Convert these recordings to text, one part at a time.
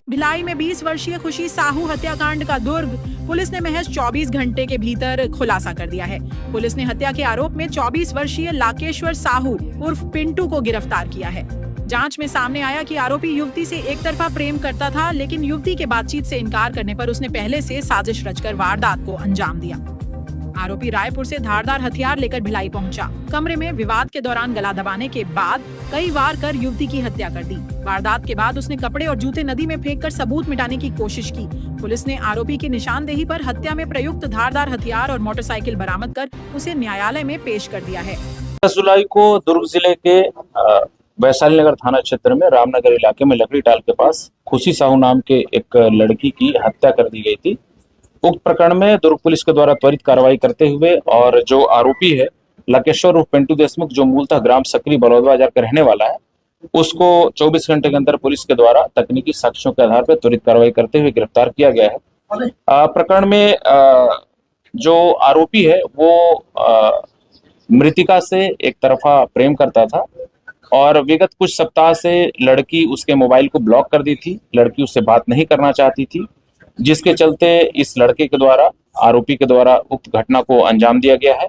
भिलाई में 20 वर्षीय खुशी साहू हत्याकांड का दुर्ग पुलिस ने महज 24 घंटे के भीतर खुलासा कर दिया है। पुलिस ने हत्या के आरोप में 24 वर्षीय लाकेश्वर साहू उर्फ पिंटू को गिरफ्तार किया है। जांच में सामने आया कि आरोपी युवती से एक तरफा प्रेम करता था, लेकिन युवती के बातचीत से इनकार करने पर उसने पहले से साजिश रचकर वारदात को अंजाम दिया। आरोपी रायपुर से धारदार हथियार लेकर भिलाई पहुंचा। कमरे में विवाद के दौरान गला दबाने के बाद कई वार कर युवती की हत्या कर दी। वारदात के बाद उसने कपड़े और जूते नदी में फेंककर सबूत मिटाने की कोशिश की। पुलिस ने आरोपी की निशानदेही पर हत्या में प्रयुक्त धारदार हथियार और मोटरसाइकिल बरामद कर उसे न्यायालय में पेश कर दिया है। 10 जुलाई को दुर्ग जिले के वैशाली नगर थाना क्षेत्र में रामनगर इलाके में लकड़ी टाल के पास खुशी साहू नाम के एक लड़की की हत्या कर दी गई थी। उक्त प्रकरण में दुर्ग पुलिस के द्वारा त्वरित कार्रवाई करते हुए और जो आरोपी है लकेश्वर उर्फ पिंटू देशमुख, जो मूलतः ग्राम सकरी बलौदा बाजार का रहने वाला है, उसको 24 घंटे के अंदर पुलिस के द्वारा तकनीकी साक्ष्यों के आधार पर त्वरित कार्रवाई करते हुए गिरफ्तार किया गया है। प्रकरण में जो आरोपी है वो मृतिका से एक तरफा प्रेम करता था और विगत कुछ सप्ताह से लड़की उसके मोबाइल को ब्लॉक कर दी थी। लड़की उससे बात नहीं करना चाहती थी, जिसके चलते इस लड़के के द्वारा आरोपी के द्वारा उक्त घटना को अंजाम दिया गया है।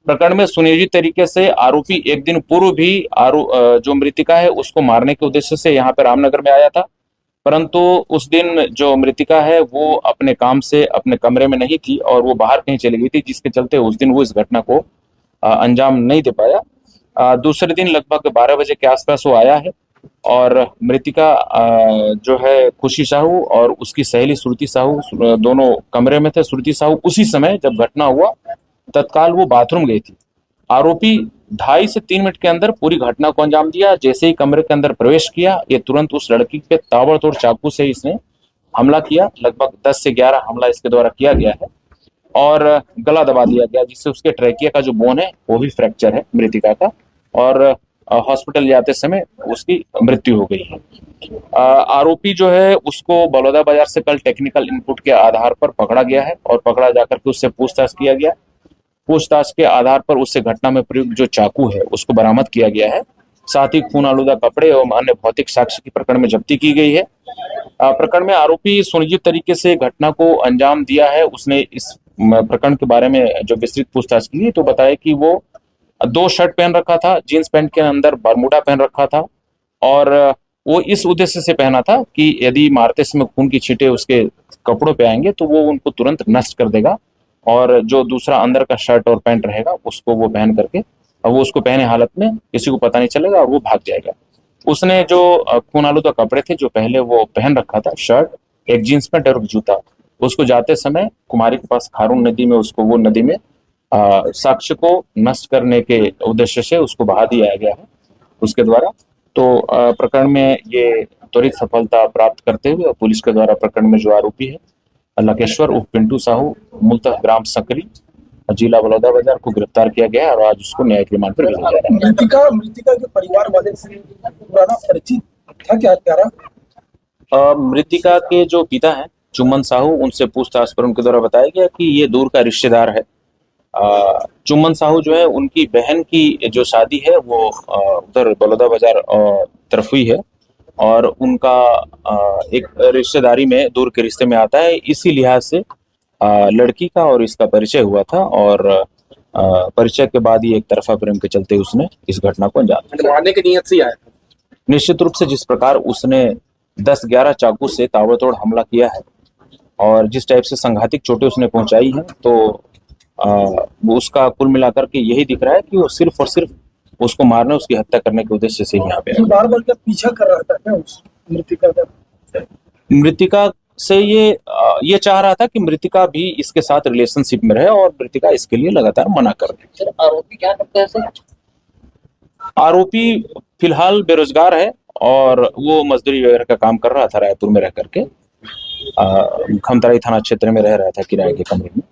प्रकरण में सुनियोजित तरीके से आरोपी एक दिन पूर्व भी जो मृतिका है उसको मारने के उद्देश्य से यहाँ पे रामनगर में आया था, परंतु उस दिन जो मृतिका है वो अपने काम से अपने कमरे में नहीं थी और वो बाहर कहीं चली गई थी, जिसके चलते उस दिन वो इस घटना को अंजाम नहीं दे पाया। दूसरे दिन लगभग 12 बजे के आसपास वो आया है और मृतिका जो है खुशी साहू और उसकी सहेली श्रुति साहू दोनों कमरे में थे। श्रुति साहू उसी समय जब घटना हुआ तत्काल वो बाथरूम गई थी। आरोपी 2.5 से 3 मिनट के अंदर पूरी घटना को अंजाम दिया। जैसे ही कमरे के अंदर प्रवेश किया, ये तुरंत उस लड़की पे ताबड़तोड़ चाकू से इसने हमला किया। लगभग 10 से 11 हमला इसके द्वारा किया गया है और गला दबा दिया गया, जिससे उसके ट्रैकिया का जो बोन है वो भी फ्रैक्चर है मृतिका का और हॉस्पिटल जाते समय उसकी मृत्यु हो गई है। आरोपी जो है उसको बलौदा बाजार से कल टेक्निकल इनपुट के आधार पर पकड़ा गया है और पकड़ा जाकर के उससे पूछताछ किया गया। पूछताछ के आधार पर उससे घटना में प्रयुक्त जो चाकू है उसको बरामद किया गया है। साथ ही खून आलूदा कपड़े एवं अन्य भौतिक साक्ष्य की प्रकरण में जब्ती की गई है। प्रकरण में आरोपी सुनियोजित तरीके से घटना को अंजाम दिया है। उसने इस प्रकरण के बारे में जो विस्तृत पूछताछ की तो बताया कि वो 2 शर्ट पहन रखा था, जींस पैंट के अंदर बरमूडा पहन रखा था और वो इस उद्देश्य से पहना था कि यदि मारते समय खून की छींटे उसके कपड़ों पे आएंगे तो वो उनको तुरंत नष्ट कर देगा और जो दूसरा अंदर का शर्ट और पैंट रहेगा उसको वो पहन करके और वो उसको पहने हालत में किसी को पता नहीं चलेगा और वो भाग जाएगा। उसने जो खून आलूदा कपड़े थे जो पहले वो पहन रखा था, शर्ट, एक जींस पैंट और जूता, उसको जाते समय कुमारी के पास खारून नदी में उसको वो नदी में साक्ष्य को नष्ट करने के उद्देश्य से उसको बहा दिया गया है उसके द्वारा। तो प्रकरण में ये त्वरित सफलता प्राप्त करते हुए पुलिस के द्वारा प्रकरण में जो आरोपी है लकेश्वर उर्फ पिंटू साहू मूलतः ग्राम सकरी जिला बलौदा बाजार को गिरफ्तार किया गया है और आज उसको न्यायिक रिमांड पर भेजा जा रहा है। मृतिका के परिवार वाले से पुराना परिचित था क्या हत्यारा? मृतिका के जो पिता हैं चुम्मन साहू, उनसे पूछताछ पर उनके द्वारा बताया गया कि ये दूर का रिश्तेदार है। चुम्मन साहू जो है उनकी बहन की जो शादी है वो उधर बलौदा बाजार तरफ हुई है और उनका एक रिश्तेदारी में दूर के रिश्ते में आता है। इसी लिहाज से लड़की का और इसका परिचय हुआ था और परिचय के बाद ही एक तरफा प्रेम के चलते उसने इस घटना को अंजाम दिया। मारने की नीयत से आया? निश्चित रूप से जिस प्रकार उसने 10-11 चाकू से ताबड़तोड़ हमला किया है और जिस टाइप से संघातिक चोटें उसने पहुंचाई हैं तो उसका कुल मिलाकर के यही दिख रहा है कि वो सिर्फ और सिर्फ उसको मारने, उसकी हत्या करने के उद्देश्य से यहाँ पे बार-बार क्या पीछा कर रहा था क्या उस मृतिका का? मृतिका से ये चाह रहा था कि मृतिका भी इसके साथ रिलेशनशिप में रहे और मृतिका इसके लिए लगातार मना कर रही। आरोपी क्या करता है सर? आरोपी फिलहाल बेरोजगार है और वो मजदूरी वगैरह का काम कर रहा था रायपुर में रह करके। खमतराई थाना क्षेत्र में रह रहा था किराए के कमरे में।